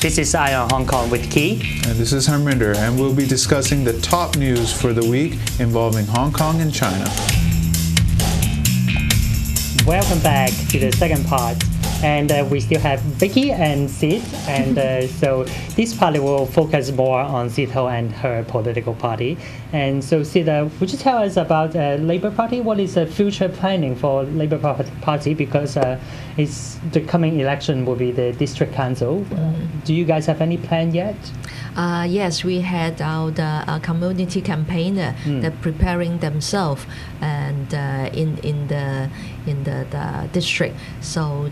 This is ION Hong Kong with Key. And this is Harminder, and we'll be discussing the top news for the week involving Hong Kong and China. Welcome back to the second part. And we still have Vicky and Sid, and so this part will focus more on Sid Ho and her political party. And so Sid, would you tell us about Labour Party? What is the future planning for Labour Party? Because it's the coming election will be the district council. Do you guys have any plan yet? Yes, we had our community campaigner that preparing themselves and in the district. So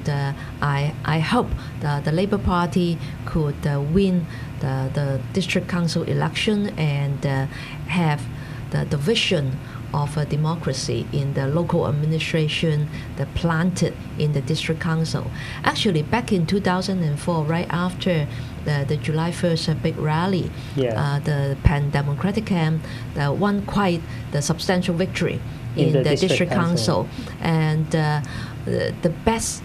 I hope the Labour Party could win the district council election and have the vision of a democracy in the local administration that planted in the district council. Actually, back in 2004, right after the July 1st big rally, the Pan-Democratic camp won quite the substantial victory in the district council. And the best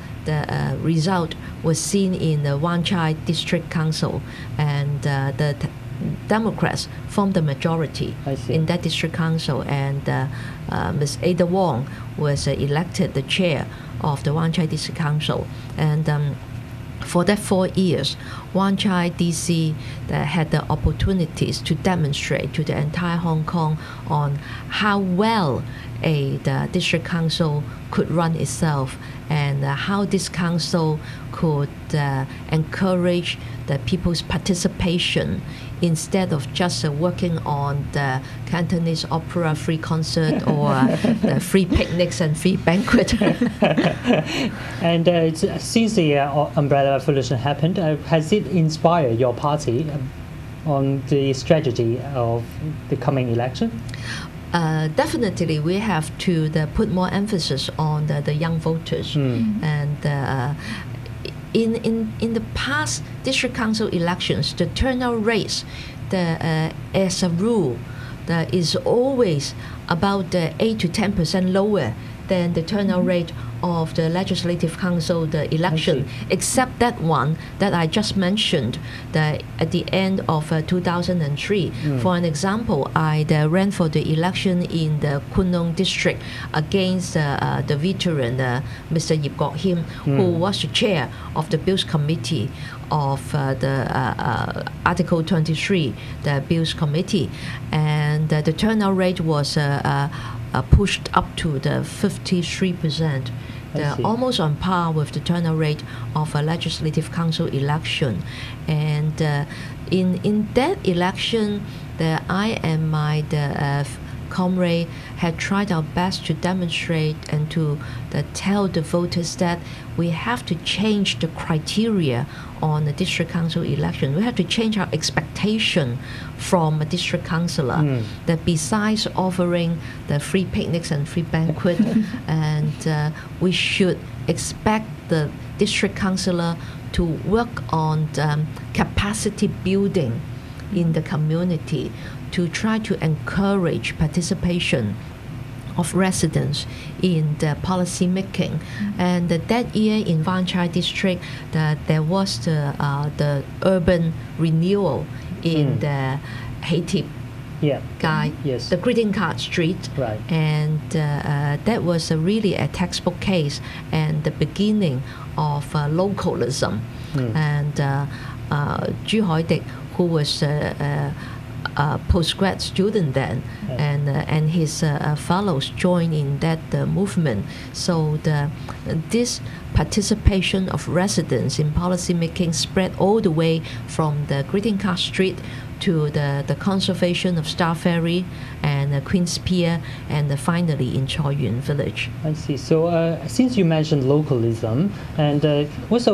result was seen in the Wan Chai district council, and the Democrats formed the majority in that district council, and Ms. Ada Wong was elected the chair of the Wan Chai district council. And for that 4 years, Wan Chai DC had the opportunities to demonstrate to the entire Hong Kong on how well the district council could run itself, and how this council could encourage the people's participation instead of just working on the Cantonese opera free concert or the free picnics and free banquet. And since the umbrella revolution happened, has it inspired your party on the strategy of the coming election? Definitely, we have to put more emphasis on the young voters. And in the past district council elections, the turnout rates, as a rule, is always about 8 to 10% lower than the turnout rate of the Legislative Council, the election, except that one that I just mentioned, at the end of 2003. For an example, I ran for the election in the Kwun Lung district against the veteran, Mr. Yip Kok Him, who was the chair of the Bills Committee of the Article 23, the Bills Committee. And the turnout rate was pushed up to the 53%. Almost on par with the turnout rate of a Legislative Council election. And in that election, I and my comrade had tried our best to demonstrate and to tell the voters that we have to change the criteria on the district council election. We have to change our expectation from a district councillor, that besides offering the free picnics and free banquet, and we should expect the district councillor to work on capacity building in the community, to try to encourage participation of residents in the policy making. And that year in Wan Chai district, there was the urban renewal in the Haiti the greeting card street, and that was really a textbook case and the beginning of localism. And Zhu Haidik, who was postgrad student then, and his fellows joined in that movement. So this participation of residents in policy making spread all the way from the greeting card street to the conservation of Star Ferry and Queen's Pier, and finally in Choi Yun Village. I see. So since you mentioned localism, and what's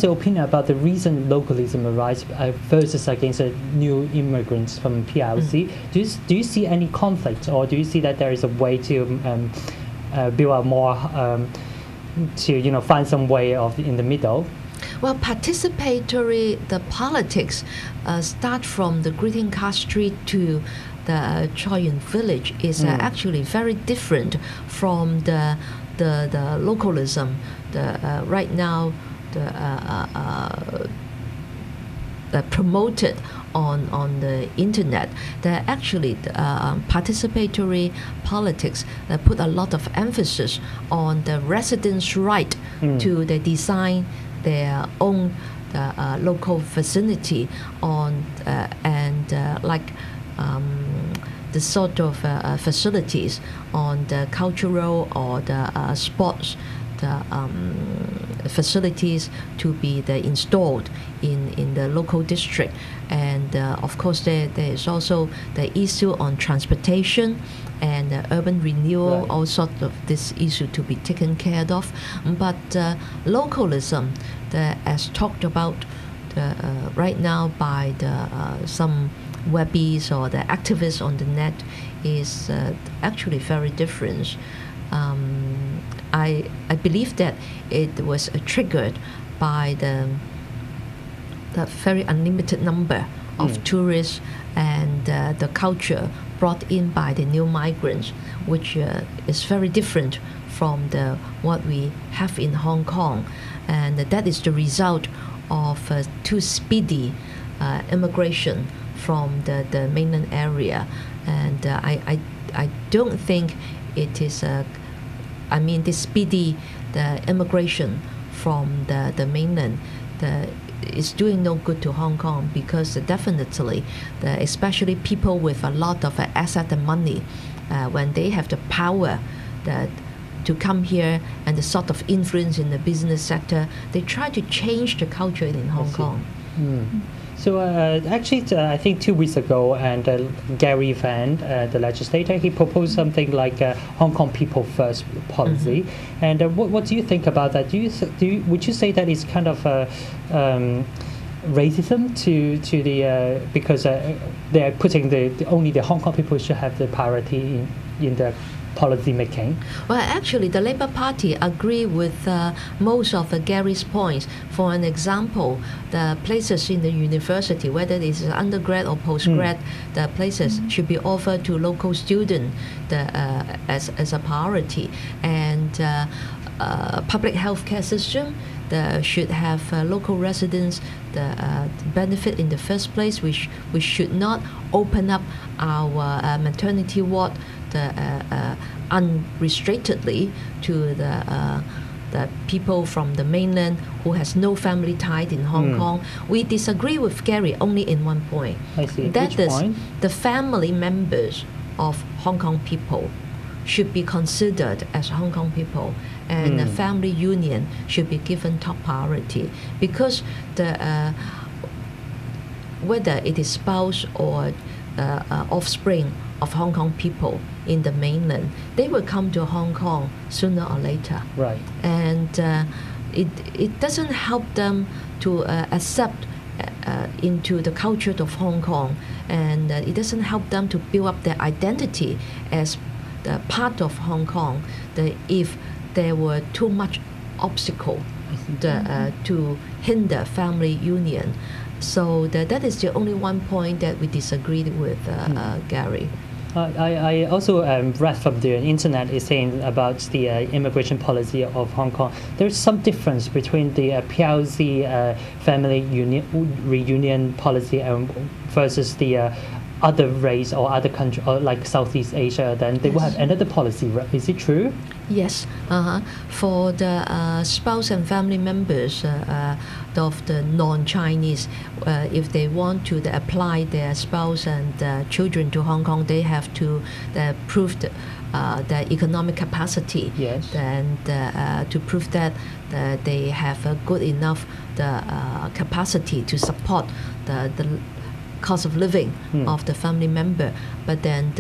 your opinion about the recent localism arise versus against new immigrants from PRC? Do you see any conflict, or do you see that there is a way to build a more to find some way of in the middle? Well, the politics start from the greeting card street to the Choi Yun Village is actually very different from the localism. Right now, promoted on the internet, that actually participatory politics put a lot of emphasis on the residents' right to design their own local vicinity the sort of facilities on the cultural or the sports facilities to be installed in the local district. And of course there is also the issue on transportation and urban renewal, right. all sorts of this issue to be taken care of. But localism, as talked about right now by some webbies or the activists on the net, is actually very different. I believe that it was triggered by the very unlimited number of tourists and the culture brought in by the new migrants, which is very different from what we have in Hong Kong. And that is the result of too speedy immigration from the mainland area. And I don't think it is this speedy immigration from the mainland is doing no good to Hong Kong, because definitely, especially people with a lot of asset and money, when they have the power to come here and the sort of influence in the business sector, they try to change the culture in Hong Kong. So actually, I think 2 weeks ago, and Gary Van, the legislator, he proposed something like Hong Kong People First policy. And what do you think about that? Would you say that it's kind of racism to the because they're putting only the Hong Kong people should have the priority in the policy making? Well, actually, the Labour Party agree with most of Gary's points. For an example, the places in the university, whether it is undergrad or postgrad, the places should be offered to local students as a priority. And public healthcare system should have local residents the benefit in the first place. We should not open up our maternity ward unrestrictedly to the people from the mainland who has no family tied in Hong Kong. We disagree with Gary only in one point. I see. That Which is, point? the family members of Hong Kong people should be considered as Hong Kong people, and the family union should be given top priority, because whether it is spouse or offspring of Hong Kong people in the mainland, they will come to Hong Kong sooner or later. Right. And it doesn't help them to accept into the culture of Hong Kong, and it doesn't help them to build up their identity as the part of Hong Kong, if there were too much obstacle to hinder family union. So that is the only one point that we disagreed with Gary. I also read from the internet is saying about the immigration policy of Hong Kong. There's some difference between the PLC family reunion policy versus the other race or other country, or like Southeast Asia. Then they will have another policy. Is it true? Yes. For the spouse and family members of the non-Chinese, if they want to apply their spouse and children to Hong Kong, they have to prove their economic capacity. Yes. And to prove that they have a good enough capacity to support the cost of living of the family member. But then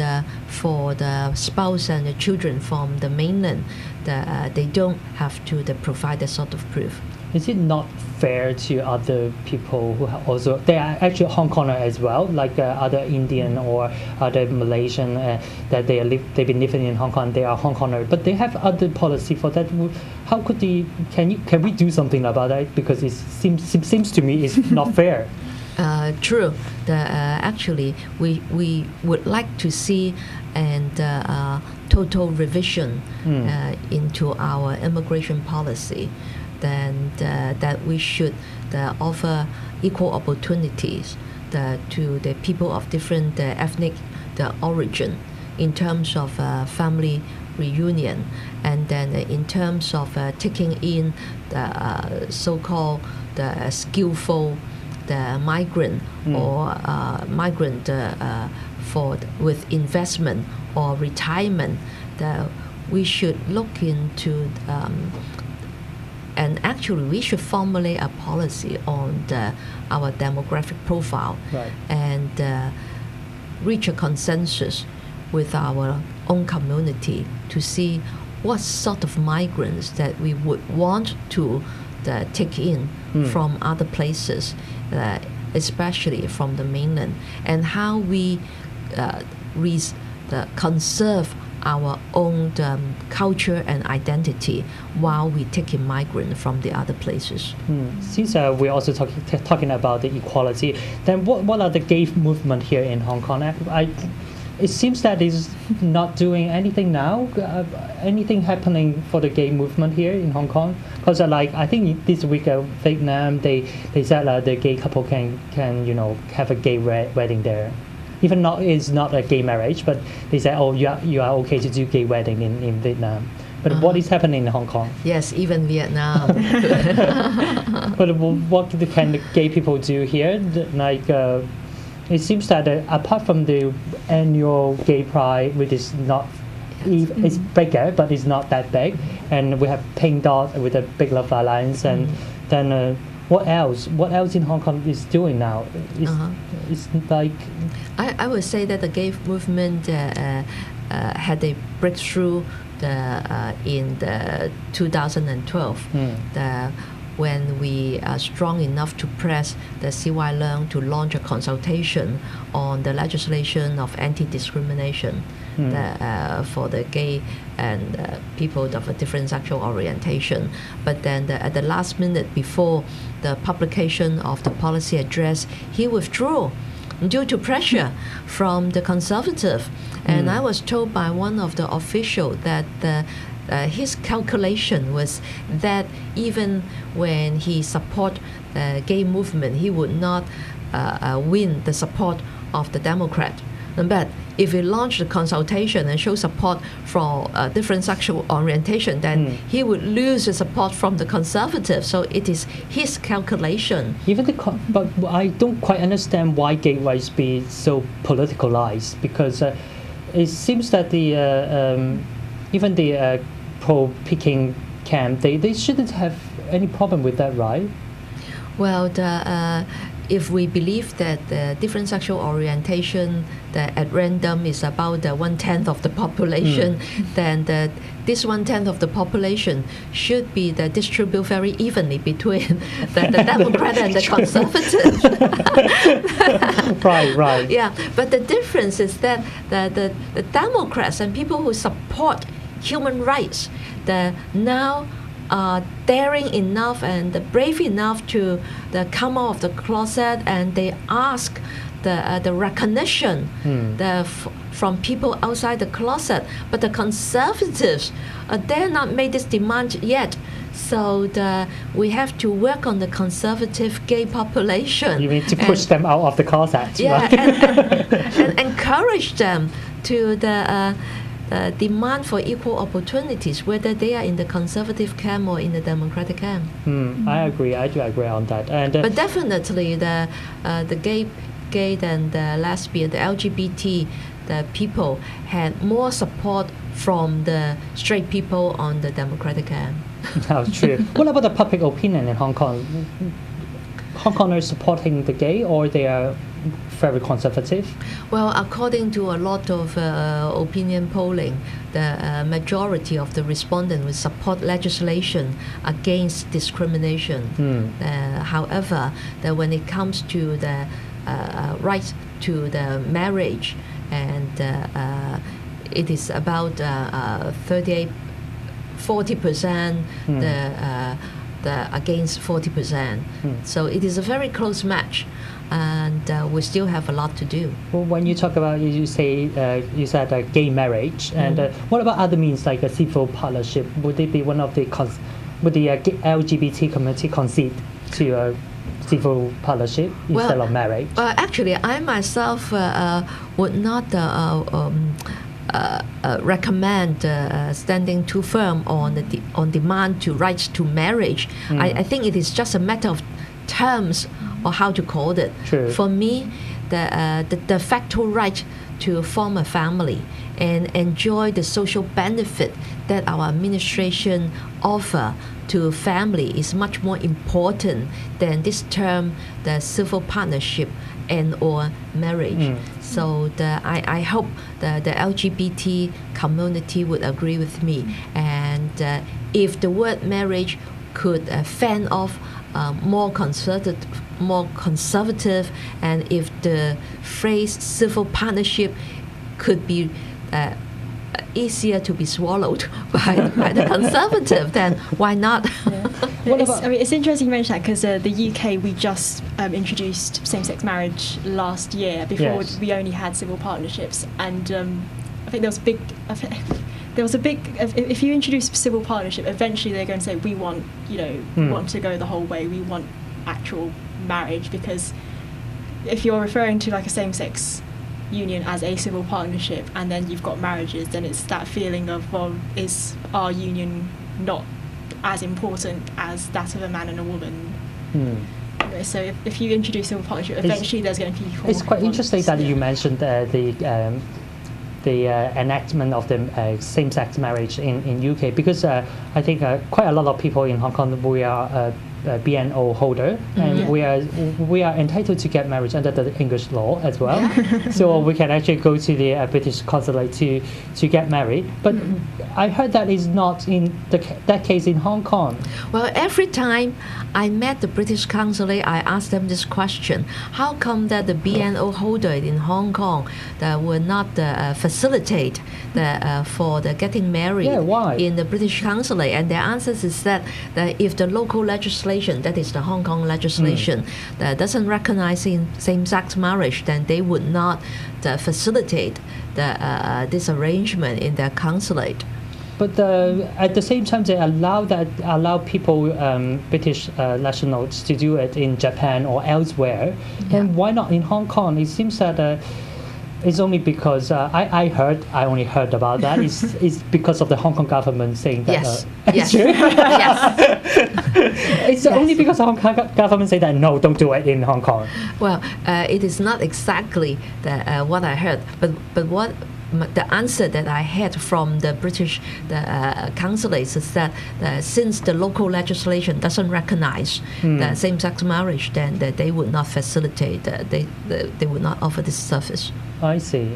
for the spouse and the children from the mainland, they don't have to provide that sort of proof. Is it not fair to other people who have also, they are actually Hong Konger as well, like other Indian or other Malaysian that they've been living in Hong Kong, they are Hong Konger, but they have other policy for that? How could can we do something about that? Because it seems to me it's not fair. True. Actually, we would like to see total revision into our immigration policy. then that we should offer equal opportunities to the people of different ethnic origin in terms of family reunion, and then in terms of taking in the so-called the skillful the migrant or migrant with investment or retirement, we should look into and actually we should formulate a policy on our demographic profile, right, and reach a consensus with our own community to see what sort of migrants that we would want to take in from other places, especially from the mainland, and how we conserve our own culture and identity while we take in migrants from the other places. Since we're also talking about the equality, then what are the gay movement here in Hong Kong? It seems that it's not doing anything now. Anything happening for the gay movement here in Hong Kong? Because I think this week Vietnam, they said the gay couple can have a gay wedding there. Even not it's not a gay marriage, but they say, oh, you are okay to do gay wedding in Vietnam. But what is happening in Hong Kong? Yes, even Vietnam. But what can the gay people do here? It seems that apart from the annual gay pride, which is not, it's bigger, but it's not that big, and we have Pink Dot with the Big Love Alliance, and then what else? What else in Hong Kong is doing now? It's like I would say that the gay movement had a breakthrough in the 2012. When we are strong enough to press the CY Leung to launch a consultation on the legislation of anti-discrimination for the gay and people of a different sexual orientation. But then at the last minute before the publication of the policy address, he withdrew due to pressure from the Conservative. And I was told by one of the officials that his calculation was that even when he support the gay movement, he would not win the support of the Democrat. But if he launched the consultation and show support for different sexual orientation, then he would lose the support from the Conservatives. So it is his calculation. But I don't quite understand why gay rights be so politicalized, because it seems that even the pro-Peking camp, they shouldn't have any problem with that, right? Well, if we believe that the different sexual orientation at random is about 1/10 of the population, then this 1/10 of the population should be distributed very evenly between the Democrat and the Conservative. Right. Yeah, but the difference is that the Democrats and people who support human rights, now are daring enough and brave enough to come out of the closet, and they ask the recognition from people outside the closet. But the Conservatives, they're not made this demand yet. So we have to work on the conservative gay population. You mean to push them out of the closet? Yeah, right? and encourage them to demand for equal opportunities, whether they are in the conservative camp or in the democratic camp. I agree. I do agree on that. And but definitely the gay and the lesbian, the LGBT, the people had more support from the straight people on the democratic camp. That's true. What about the public opinion in Hong Kong? Hong Kongers supporting the gay, or they are very conservative? Well, according to a lot of opinion polling, the majority of the respondents will support legislation against discrimination. However, that when it comes to the right to the marriage, and it is about 40%, the against 40%. So it is a very close match, and we still have a lot to do. Well, when you talk about, you said gay marriage, and what about other means like a civil partnership? Would it be one of the would the LGBT community concede to a civil partnership instead of marriage? Actually, I myself would not recommend standing too firm on demand to rights to marriage. I think it is just a matter of terms or how to call it. True. For me, the de facto right to form a family and enjoy the social benefit that our administration offer to family is much more important than this term, the civil partnership and or marriage. So I hope the LGBT community would agree with me. And if the word marriage could fend off more conservative, and if the phrase civil partnership could be easier to be swallowed by the conservative, then why not? It's interesting you mention that because the UK, we just introduced same-sex marriage last year. Before we only had civil partnerships, and I think there was a big. If you introduce civil partnership, eventually they're going to say we want, we want to go the whole way. We want actual marriage, because if you're referring to like a same-sex union as a civil partnership and then you've got marriages, then it's that feeling of, well, is our union not as important as that of a man and a woman? So if you introduce civil partnership, eventually there's going to be people. It's quite interesting that you mentioned the enactment of the same-sex marriage in UK, because I think quite a lot of people in Hong Kong, we are BNO holder, and we are entitled to get married under the English law as well. So we can actually go to the British consulate to get married. But I heard that is not in that case in Hong Kong. Well, every time I met the British consulate, I asked them this question: how come that the BNO holder in Hong Kong will not facilitate for the getting married in the British consulate? And their answer is that if the local legislation, that is the Hong Kong legislation, that doesn't recognize same-sex marriage, then they would not facilitate this arrangement in their consulate. But at the same time, they allow people, British nationals, to do it in Japan or elsewhere. And why not in Hong Kong? It seems that it's only because I only heard about that. It's because of the Hong Kong government saying that. Yes. It's true. It's only because the Hong Kong government say that no, don't do it in Hong Kong. Well, it is not exactly what I heard, but what the answer that I had from the British consulates is that since the local legislation doesn't recognize the same-sex marriage, then they would not facilitate. They would not offer this service. I see.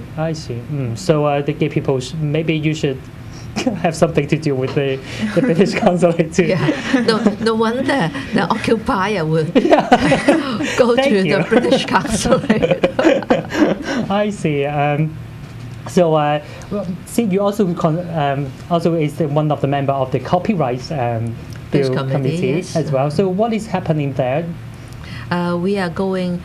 So the gay people, maybe you should have something to do with the British consulate too. No wonder the occupier would go to the British consulate. I see. So, see, you also is one of the member of the copyright bill committee as well. So, what is happening there? We are going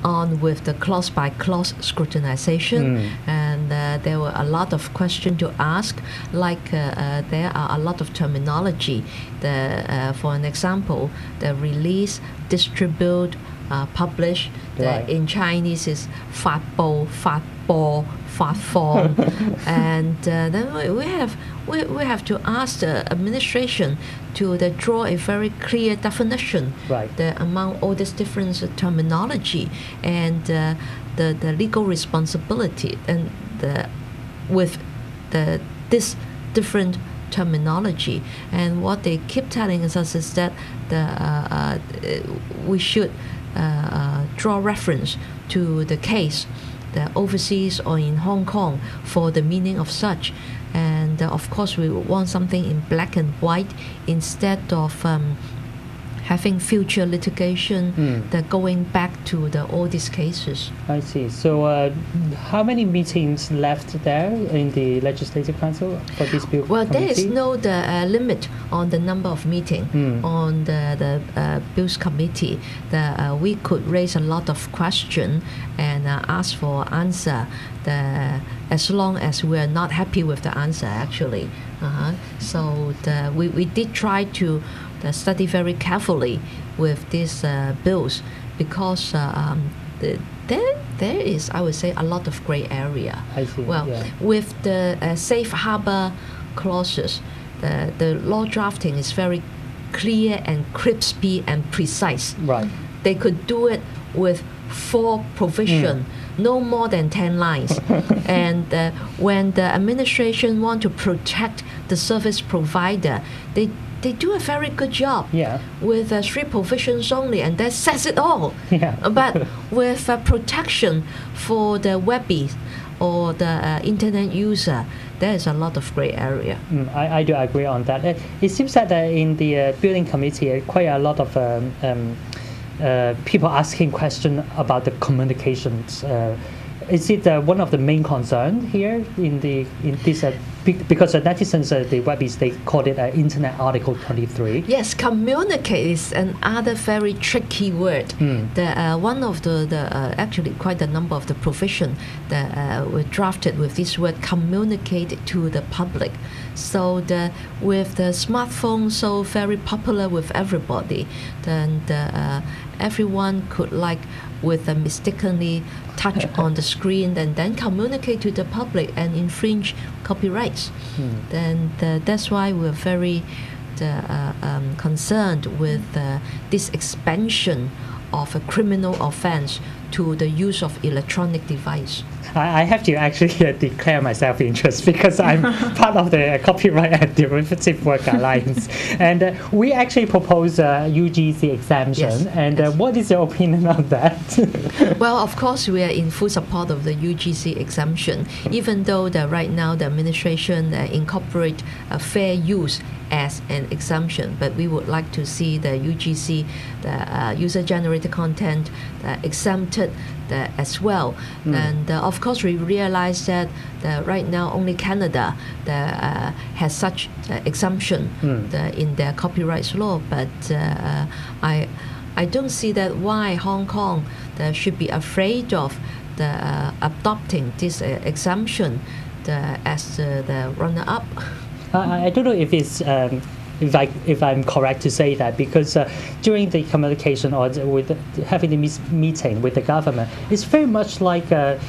on with the clause-by-clause scrutinization, and there were a lot of questions to ask. Like there are a lot of terminology. For an example, the release, distribute, publish. In Chinese is 發布, 發播, 發放, and then we have to ask the administration to draw a very clear definition among all this different terminology and the legal responsibility, and with this different terminology. And what they keep telling us is that we should draw reference to the case, the overseas or in Hong Kong, for the meaning of such. And of course, we want something in black and white instead of having future litigation that going back to all these cases. I see. So how many meetings left there in the Legislative Council for this bill committee? Well, there is no limit on the number of meetings on the Bills Committee. We could raise a lot of questions and ask for answer as long as we are not happy with the answer, actually. So we did try to study very carefully with these bills because there is, I would say, a lot of gray area. I see. Well, with the safe harbor clauses, the law drafting is very clear and crispy and precise. Right. They could do it with 4 provisions, no more than 10 lines. And when the administration want to protect the service provider, they do a very good job with 3 provisions only, and that says it all. But with protection for the webby or the internet user, there is a lot of gray area. I do agree on that. It seems that in the building committee, quite a lot of people asking questions about the communications. Is it one of the main concerns here in this? Because the netizens, the webbies, they called it Internet Article 23. Yes, communicate is another very tricky word. One of the actually quite a number of the provisions that were drafted with this word, communicate to the public. So with the smartphone so very popular with everybody, then everyone could with a mistakenly touch on the screen and then communicate to the public and infringe copyrights. Then that's why we're very concerned with this expansion of a criminal offense to the use of electronic device. I have to actually declare my self-interest because I'm part of the Copyright and Derivative Work Alliance. And we actually propose a UGC exemption. What is your opinion on that? Well, of course, we are in full support of the UGC exemption, even though right now the administration incorporate fair use as an exemption, but we would like to see the UGC, the user-generated content, exempted as well. And of course, we realize that right now only Canada has such exemption in their copyright law, but I don't see that why Hong Kong should be afraid of adopting this exemption as the runner-up. I don't know if it's if I'm correct to say that, because during the communication or with having the meeting with the government, it's very much like the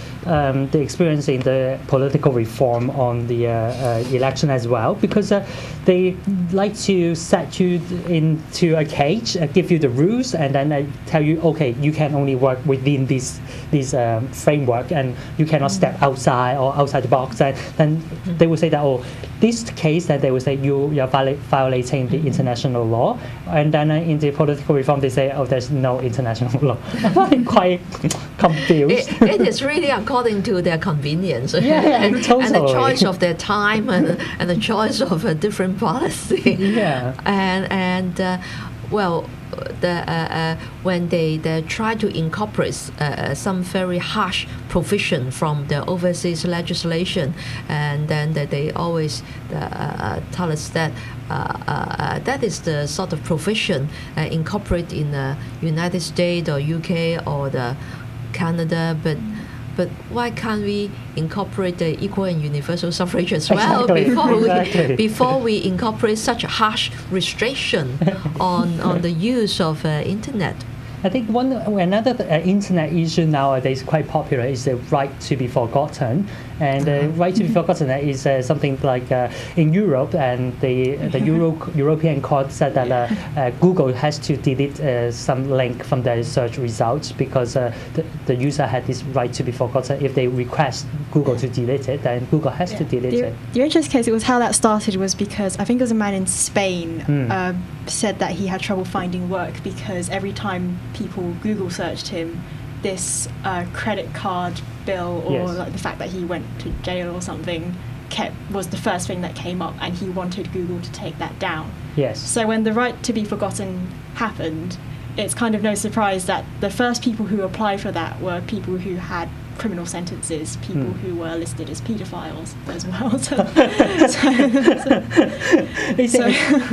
experience in the political reform on the election as well, because they like to set you into a cage, give you the rules, and then tell you, okay, you can only work within this framework, and you cannot step outside or outside the box. And then they will say that, oh, this case, that they will say you are violating the international law, and then in the political reform they say, oh, there's no international law. I'm quite confused. It is really according to their convenience and the choice of their time and the choice of a different policy. Well, when they try to incorporate some very harsh provision from the overseas legislation, and then they always tell us that that is the sort of provision incorporated in the United States or UK or the Canada, but why can't we incorporate the equal and universal suffrage as well before we incorporate such a harsh restriction on the use of internet? I think another internet issue nowadays quite popular is the right to be forgotten, and the right to be forgotten is something like in Europe, and the European Court said that Google has to delete some link from their search results because the user had this right to be forgotten. If they request Google to delete it, then Google has to delete it. The interesting case, it was how that started was because I think it was a man in Spain said that he had trouble finding work because every time people Google searched him, this credit card bill or like the fact that he went to jail or something was the first thing that came up, and he wanted Google to take that down. So when the right to be forgotten happened, it's kind of no surprise that the first people who applied for that were people who had criminal sentences, people who were listed as paedophiles as well.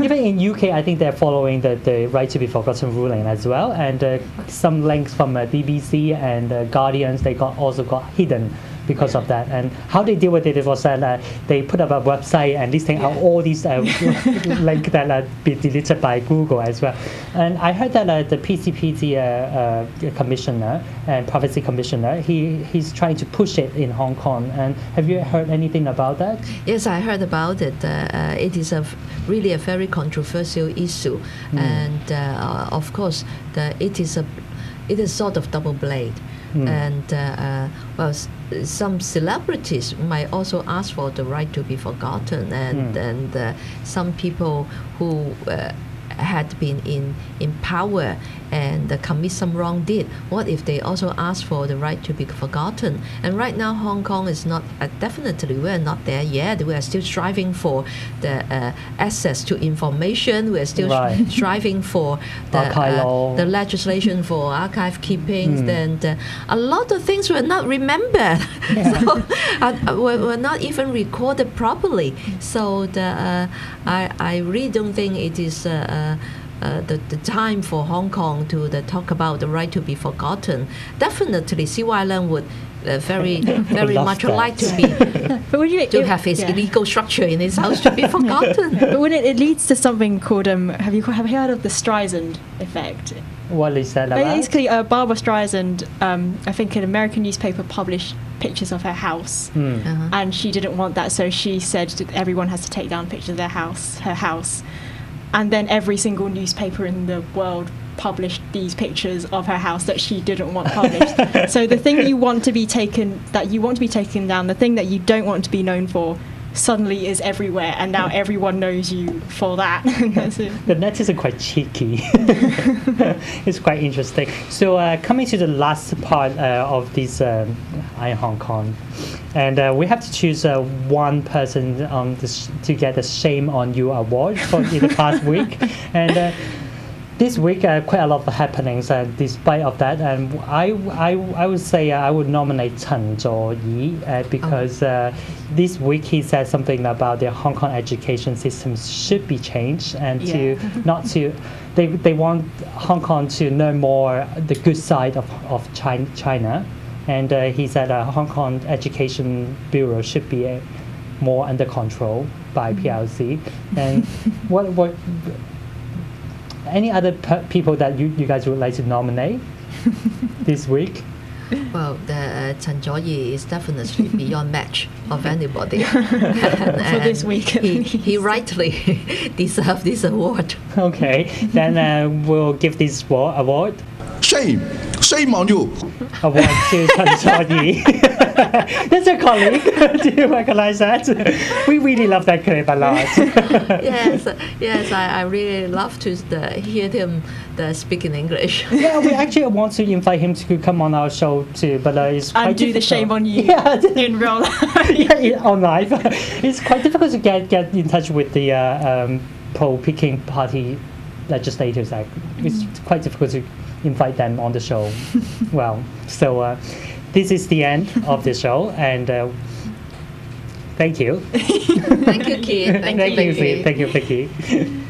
Even in UK, I think they're following the right to be forgotten ruling as well, and some links from BBC and Guardians, they also got hidden because of that. And how they deal with it was that they put up a website and listing out all these links that be deleted by Google as well. And I heard that the PCPD commissioner and privacy commissioner, he's trying to push it in Hong Kong. And have you heard anything about that? Yes, I heard about it. It is really a very controversial issue, and of course, it is sort of double blade. And some celebrities might also ask for the right to be forgotten, and some people who had been in power and commit some wrong deed. What if they also ask for the right to be forgotten? And right now, Hong Kong is not, definitely we're not there yet. We are still striving for the access to information. We're still striving for the legislation for archive keeping, and a lot of things were not remembered. So were not even recorded properly. So I really don't think it is the time for Hong Kong to talk about the right to be forgotten. Definitely, CY would very much like to be have his illegal structure in his house to be forgotten. But when it leads to something called have you heard of the Streisand effect? What is that about? Basically, Barbara Streisand, I think an American newspaper published pictures of her house, and she didn't want that, so she said that everyone has to take down pictures of her house. And then every single newspaper in the world published these pictures of her house that she didn't want published. So the thing you want to be taken down, the thing that you don't want to be known for, suddenly is everywhere, and now everyone knows you for that. That's it. The net are quite cheeky. It's quite interesting. So coming to the last part of this Iron Hong Kong, and we have to choose one person to get the Shame on You award for in the past week. And this week, quite a lot of happenings. Despite of that, and I would say I would nominate Chen Zhuoyi because this week he said something about the Hong Kong education system should be changed, and they want Hong Kong to know more the good side of China, and he said Hong Kong Education Bureau should be more under control by PRC. And what any other people that you guys would like to nominate this week? Well, the Chen Zhuoyi is definitely beyond match of anybody. For this week. He rightly deserves this award. Okay, then we'll give this award. Shame on you. Award to Chen Zhuoyi. That's your colleague. Do you recognize that? We really love that clip a lot. Yes, I really love to hear him speak in English. Yeah, we actually want to invite him to come on our show too, but it's quite and do difficult. the Shame on You in real life. On live. It's quite difficult to get in touch with the pro-Peking party legislators. It's quite difficult to invite them on the show. Well, so this is the end of the show, and thank you. Thank you, Keith. Thank you, Vicky.